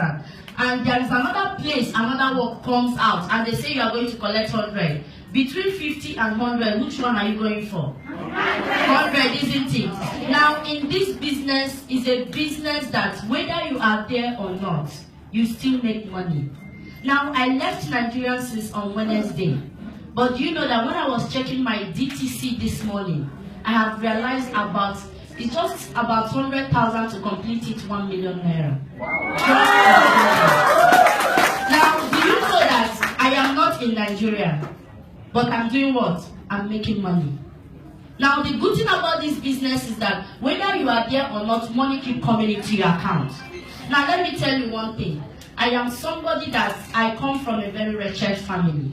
understand? And there is another place, another work comes out, and they say you are going to collect 100. Between 50 and 100, which one are you going for? 100, isn't it? Now, in this business, is a business that whether you are there or not, you still make money. Now, I left Nigeria since on Wednesday. But do you know that when I was checking my DTC this morning, I have realized it's just about 100,000 to complete it 1 million naira. Wow. Now, do you know that I am not in Nigeria, but I'm doing what? I'm making money. Now, the good thing about this business is that whether you are there or not, money keep coming into your account. Now, let me tell you one thing. I am somebody that I come from a very wretched family.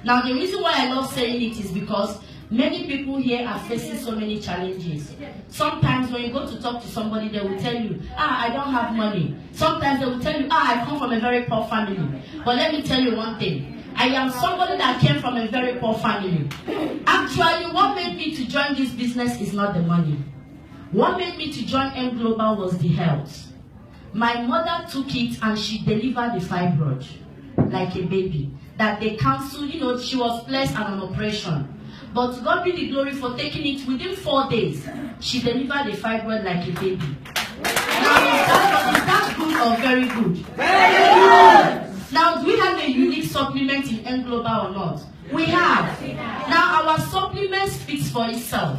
Now, the reason why I love saying it is because many people here are facing so many challenges. Sometimes when you go to talk to somebody, they will tell you, I don't have money. Sometimes they will tell you, I come from a very poor family. But let me tell you one thing. I am somebody that came from a very poor family. Actually, what made me to join this business is not the money. What made me to join M Global was the health. My mother took it and she delivered the fibroid like a baby. That they counseled, she was placed on an operation. But to God be the glory for taking it within 4 days. She delivered a fibroid like a baby. Now, is that good or very good? Very good. Now, do we have a unique supplement in M Global or not? We have. Now, our supplement speaks for itself.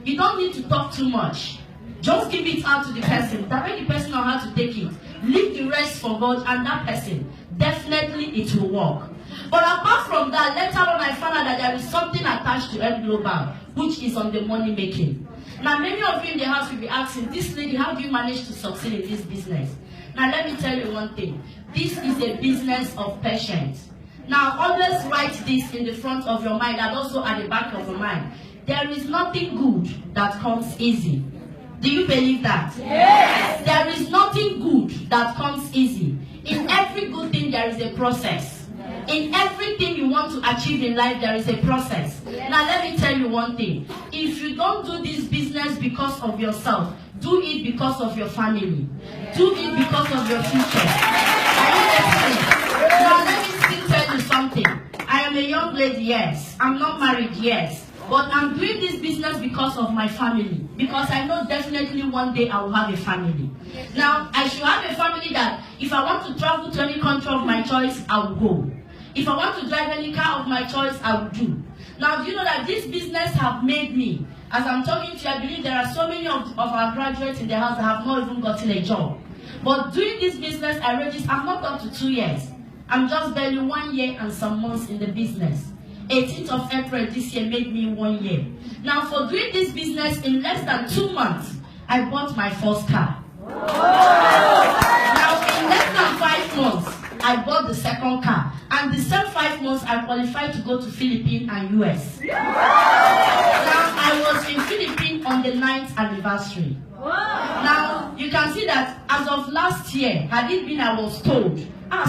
You don't need to talk too much. Just give it out to the person. Direct the person on how to take it. Leave the rest for God and that person. Definitely it will work. But apart from that, later on I found out that there is something attached to M Global, which is on the money making. Now, many of you in the house will be asking, this lady, how do you manage to succeed in this business? Now, let me tell you one thing. This is a business of patience. Now, always write this in the front of your mind and also at the back of your mind. There is nothing good that comes easy. Do you believe that? Yes. There is nothing good that comes easy. In every good thing, there is a process. In everything you want to achieve in life, there is a process. Now, let me tell you one thing. If you don't do this business because of yourself, do it because of your family. Do it because of your future. Are you listening? Now, let me still tell you something. I am a young lady, yes. I'm not married, yes. But I'm doing this business because of my family. Because I know definitely one day I will have a family. Now, I should have a family that if I want to travel to any country of my choice, I will go. If I want to drive any car of my choice, I will do. Now, do you know that this business have made me, as I'm talking to you, I believe there are so many of our graduates in the house that have not even gotten a job. But doing this business, I'm not up to 2 years. I'm just barely 1 year and some months in the business. 18th of April this year made me 1 year. Now, for doing this business in less than 2 months, I bought my first car. Now, in less than 5 months, I bought the second car. And the same 5 months, I qualified to go to Philippines and US. Now, I was in Philippines on the 9th anniversary. Now, you can see that as of last year, had it been I was told,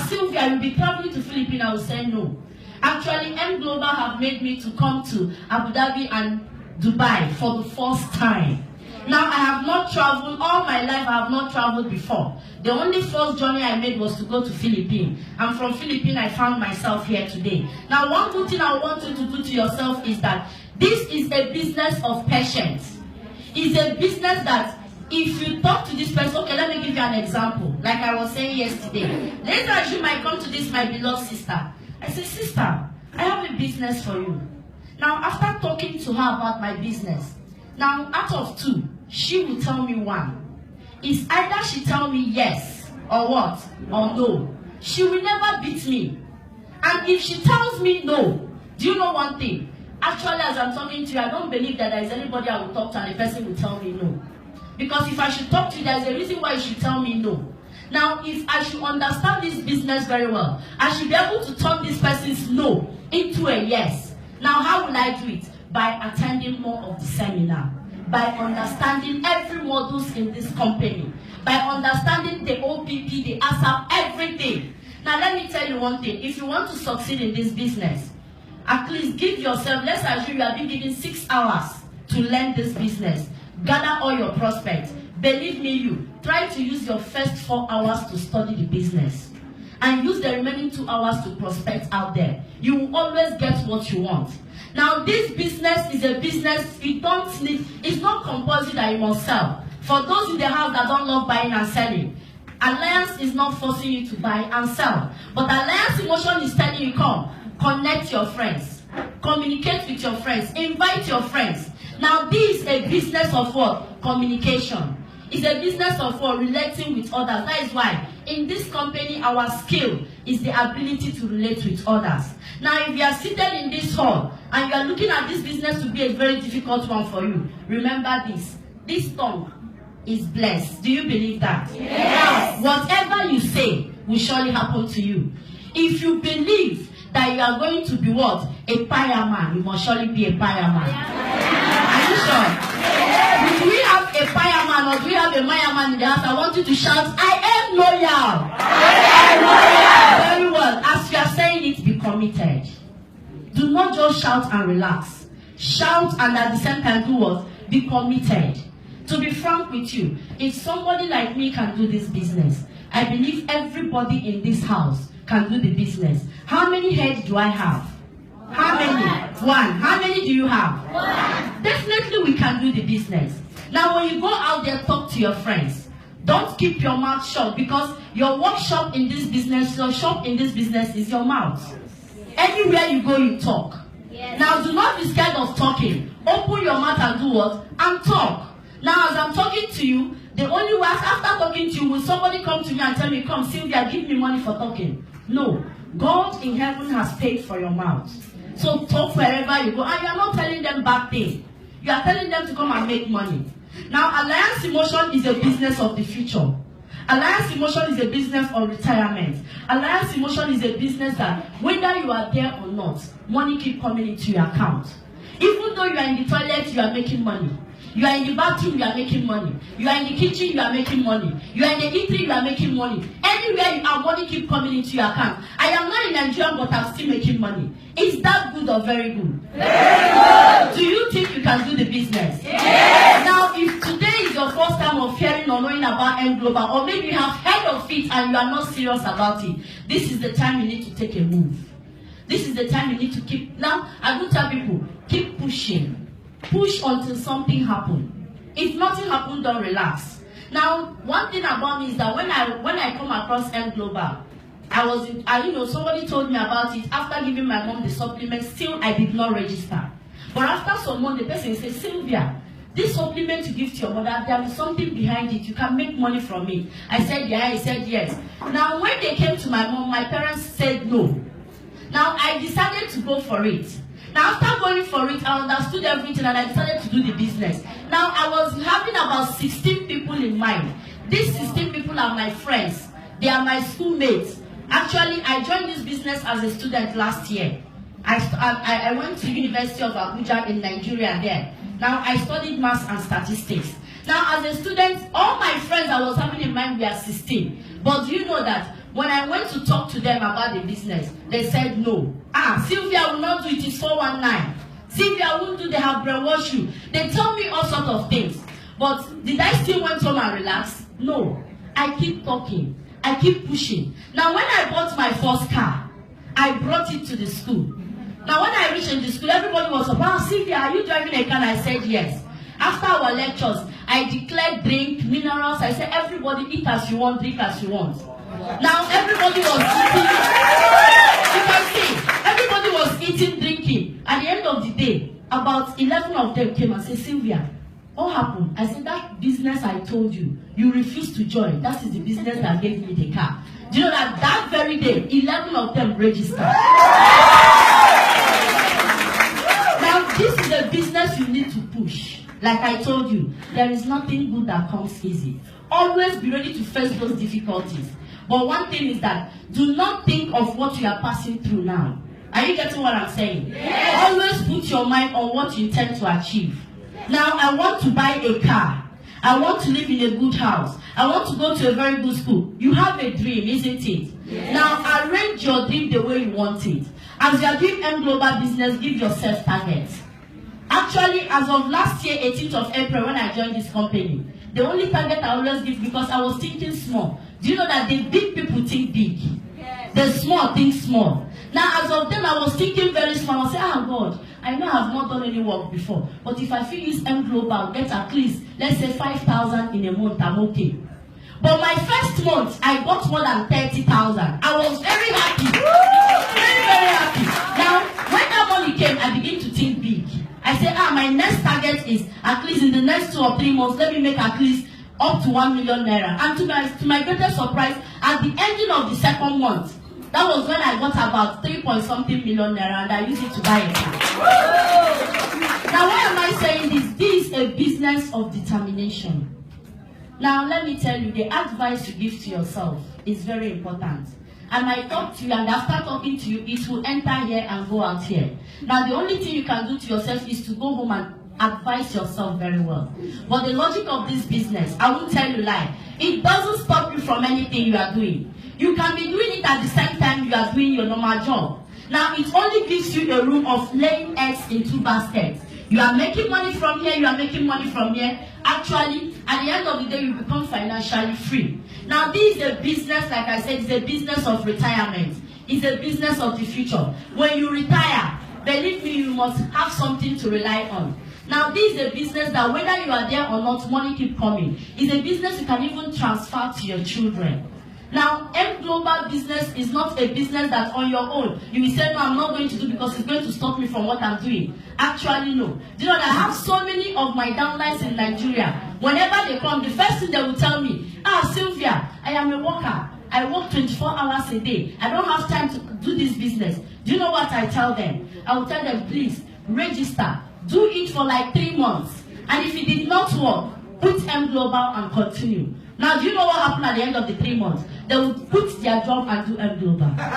Sylvia, you'll be traveling to Philippines, I will say no. Actually, M Global have made me to come to Abu Dhabi and Dubai for the first time. Now, I have not traveled, all my life I have not traveled before. The only first journey I made was to go to Philippines. And from Philippines, I found myself here today. Now, one good thing I want you to do to yourself is that this is a business of patience. It's a business that if you talk to this person, okay, let me give you an example. Like I was saying yesterday. Later, she might come to this, my beloved sister. I say, sister, I have a business for you. Now, after talking to her about my business, now, out of 2, she will tell me 1. It's either she tell me yes, or what, or no. She will never beat me. And if she tells me no, do you know one thing? Actually, as I'm talking to you, I don't believe that there is anybody I will talk to and the person will tell me no. Because if I should talk to you, there is a reason why you should tell me no. Now, if I should understand this business very well, I should be able to turn this person's no into a yes. Now, how will I do it? By attending more of the seminar. By understanding every models in this company. By understanding the OPP, the ASAP, everything. Now, let me tell you one thing. If you want to succeed in this business, at least give yourself, let's assume you have been given 6 hours to learn this business. Gather all your prospects. Believe me, try to use your first 4 hours to study the business and use the remaining 2 hours to prospect out there. You will always get what you want. Now, this business is a business you don't need. It's not compulsory that you must sell. For those in the house that don't love buying and selling, Alliance is not forcing you to buy and sell. But Alliance Emotion is telling you, come, connect your friends, communicate with your friends, invite your friends. Now, this is a business of what? Communication. It's a business of what? Relating with others. That is why in this company, our skill is the ability to relate with others. Now, if you are seated in this hall and you are looking at this business to be a very difficult one for you, remember this. This tongue is blessed. Do you believe that? Yes. Whatever you say will surely happen to you. If you believe that you are going to be what? A fireman, you must surely be a fireman. Yeah. Are you sure? Yes. Do we have a fireman or do we have a fireman in the house? I want you to shout, I am loyal. I am loyal. Very well. As you are saying it, be committed. Do not just shout and relax. Shout and at the same time do what? Be committed. To be frank with you, if somebody like me can do this business, I believe everybody in this house can do the business. How many heads do I have? How many? One. How many do you have? One. Definitely we can do the business. Now when you go out there, talk to your friends. Don't keep your mouth shut, because your workshop in this business, your shop in this business is your mouth. Anywhere you go, you talk. Yes. Now do not be scared of talking. Open your mouth and do what? And talk. Now, as I'm talking to you, the only way after talking to you, will somebody come to me and tell me, come, Sylvia, give me money for talking? No. God in heaven has paid for your mouth. So talk wherever you go. And you're not telling them bad things. You are telling them to come and make money. Now, Alliance Emotion is a business of the future. Alliance Emotion is a business of retirement. Alliance Emotion is a business that whether you are there or not, money keep coming into your account. Even though you are in the toilet, you are making money. You are in the bathroom, you are making money. You are in the kitchen, you are making money. You are in the eatery, you are making money. Anywhere you are, money keep coming into your account. I am not in Nigeria, but I'm still making money. Is that good or very good? Very good. Do you think you can do the business? Yes. Now, if today is your first time of hearing or knowing about M Global, or maybe you have heard of it and you are not serious about it, this is the time you need to take a move. This is the time you need to keep. Now, I do tell people, keep pushing. Push until something happens. If nothing happens, don't relax. Now, one thing about me is that when I come across M Global, somebody told me about it after giving my mom the supplement. Still, I did not register. But after some months, the person said, Sylvia, this supplement you give to your mother, there is something behind it. You can make money from it. I said, yeah. He said, yes. Now, when they came to my mom, my parents said no. Now, I decided to go for it. Now, after going for it, I understood everything and I decided to do the business. Now, I was having about 16 people in mind. These 16 people are my friends. They are my schoolmates. Actually, I joined this business as a student last year. I went to University of Abuja in Nigeria there. Now, I studied maths and statistics. Now, as a student, all my friends I was having in mind were 16. But do you know that when I went to talk to them about the business, they said no. Sylvia will not do it, it's 419. Sylvia won't do, they have brainwashed you. They tell me all sorts of things. But did I still went home and relax? No. I keep talking. I keep pushing. Now when I bought my first car, I brought it to the school. Now when I reached in the school, everybody was like, Sylvia, are you driving a car? And I said yes. After our lectures, I declared drink, minerals. I said everybody eat as you want, drink as you want. Now everybody was eating. You can see, everybody was eating, drinking. At the end of the day, about 11 of them came and said, Sylvia, what happened? I said, that business I told you, you refused to join. That is the business that gave me the car. Do you know that very day, 11 of them registered? Now this is a business you need to push. Like I told you, there is nothing good that comes easy. Always be ready to face those difficulties. But one thing is that do not think of what you are passing through now. Are you getting what I'm saying? Yes. Always put your mind on what you intend to achieve. Now, I want to buy a car. I want to live in a good house. I want to go to a very good school. You have a dream, isn't it? Yes. Now, arrange your dream the way you want it. As you are doing M Global business, give yourself targets. Actually, as of last year, 18th of April, when I joined this company, The only target I always give, because I was thinking small. Do you know that the big people think big? Yes. The small think small. Now, as of then, I was thinking very small. I said, God, I know I have not done any work before, but if I feel use M Global, get at least, let's say 5,000 in a month, I'm okay. But my first month, I got more than 30,000. I was very happy. Very, very happy. Now, when that money came, I began to think big. I said, my next target is, at least in the next 2 or 3 months, let me make at least up to 1 million naira. And to my greatest surprise, at the ending of the second month, that was when I got about 3-point-something million naira, and I used it to buy a car. Now, why am I saying this? This is a business of determination. Now, let me tell you, the advice you give to yourself is very important. And I talk to you, and after talking to you, it will enter here and go out here. Now, the only thing you can do to yourself is to go home and advise yourself very well. But the logic of this business, I won't tell you lie, it doesn't stop you from anything you are doing. You can be doing it at the same time you are doing your normal job. Now, it only gives you a room of laying eggs in 2 baskets. You are making money from here, you are making money from here. Actually, at the end of the day, you become financially free. Now, this is a business, like I said, it's a business of retirement. It's a business of the future. When you retire, believe me, you must have something to rely on. Now, this is a business that whether you are there or not, money keep coming. It's a business you can even transfer to your children. Now, M Global business is not a business that on your own, you will say, no, I'm not going to do because it's going to stop me from what I'm doing. Actually, no. Do you know that I have so many of my downlines in Nigeria? Whenever they come, the first thing they will tell me, Sylvia, I am a worker. I work 24 hours a day. I don't have time to do this business. Do you know what I tell them? I will tell them, please, register. Do it for like 3 months. And if it did not work, put M Global and continue. Now, do you know what happened at the end of the 3 months? They would quit their job and do M Global. Because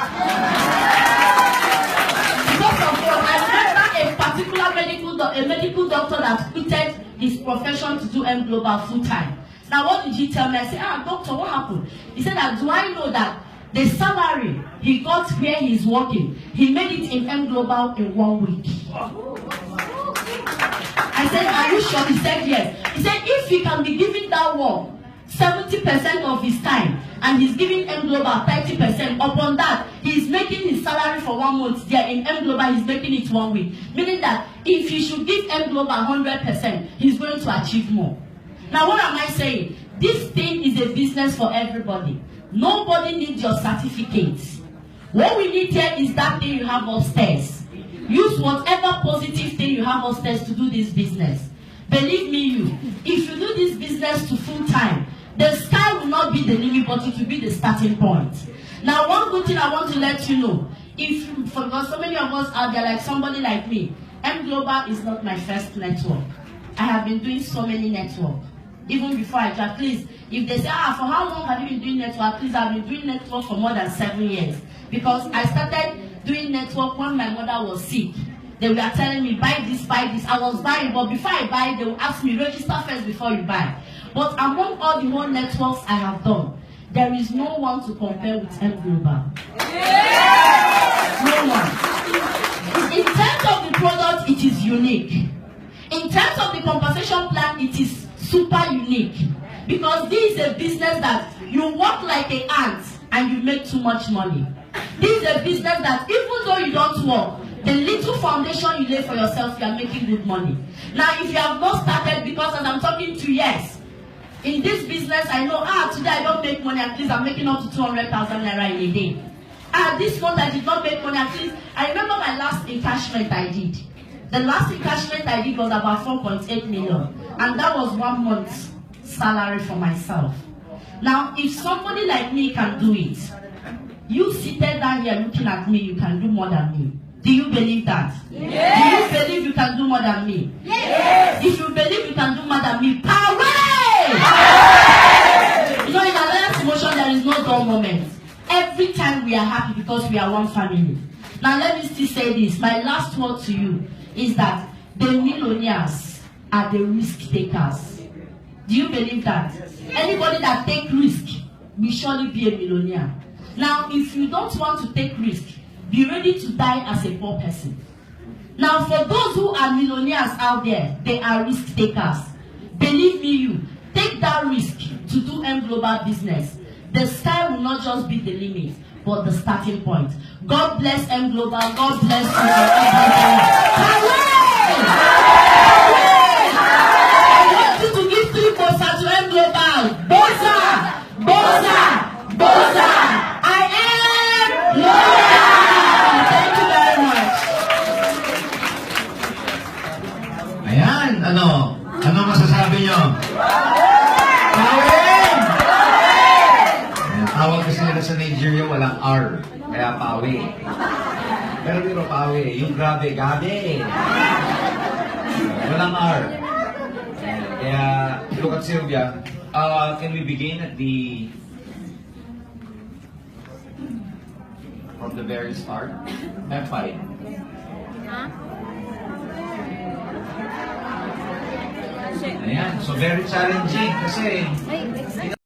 of what? I remember a particular medical doctor that quitted his profession to do M Global full time. Now, what did he tell me? I said, doctor, what happened? He said, do I know that the salary he got where he's working, he made it in M Global in 1 week. I said, are you sure? He said, yes. He said, if he can be giving that work 70% of his time, and he's giving M Global 30%, upon that, he's making his salary for 1 month there in M Global, he's making it 1 week. Meaning that if he should give M Global 100%, he's going to achieve more. Now, what am I saying? This thing is a business for everybody. Nobody needs your certificates. What we need here is that thing you have upstairs. Use whatever positive thing you have upstairs to do this business. Believe me, if you do this business to full time, the sky will not be the limit, but it will be the starting point. Now, one good thing I want to let you know, because so many of us out there, like somebody like me, M Global is not my first network. I have been doing so many networks. Even before I joined, at least, if they say, for how long have you been doing network? At least I've been doing network for more than 7 years. Because I started doing network when my mother was sick. They were telling me, buy this, buy this. I was buying, but before I buy, they will ask me, register first before you buy. But among all the whole networks I have done, there is no one to compare with M Global. No one. In terms of the product, it is unique. In terms of the compensation plan, it is super unique. Because this is a business that you work like an ant and you make too much money. This is a business that even though you don't work, the little foundation you lay for yourself, you are making good money. Now, if you have not started, because as I'm talking to, yes, in this business, I know, today I don't make money, at least I'm making up to 200,000 naira in a day. This month I did not make money, at least, I remember my last encashment I did. The last encashment I did was about 4.8 million. And that was 1 month's salary for myself. Now, if somebody like me can do it, you seated down here looking at me, you can do more than me. Do you believe that? Yes. Do you believe you can do more than me? Yes. If you believe you can do more than me, power! Yes. You know, in Alliance Emotion, there is no dull moment. Every time we are happy because we are one family. Now, let me still say this. My last word to you is that the millionaires are the risk takers. Do you believe that? Yes. Anybody that takes risk will surely be a millionaire. Now, if you don't want to take risk, be ready to die as a poor person. Now, for those who are millionaires out there, they are risk takers. Believe me, take that risk to do M Global business. The sky will not just be the limit, but the starting point. God bless M Global. God bless you. I want you to give 3 bosa to M Global. Bosa! Bosa! Bosa! I am loyal! Thank you very much. Ayan, ano masasabi nyo? Tawag kasi nila sa Nigeria, walang R. Kaya pawi. Pero pawi. Yung grabe, gabi. Walang R. Kaya, look at Silvia. Can we begin at from the very start? F5. Ayan. So, very challenging kasi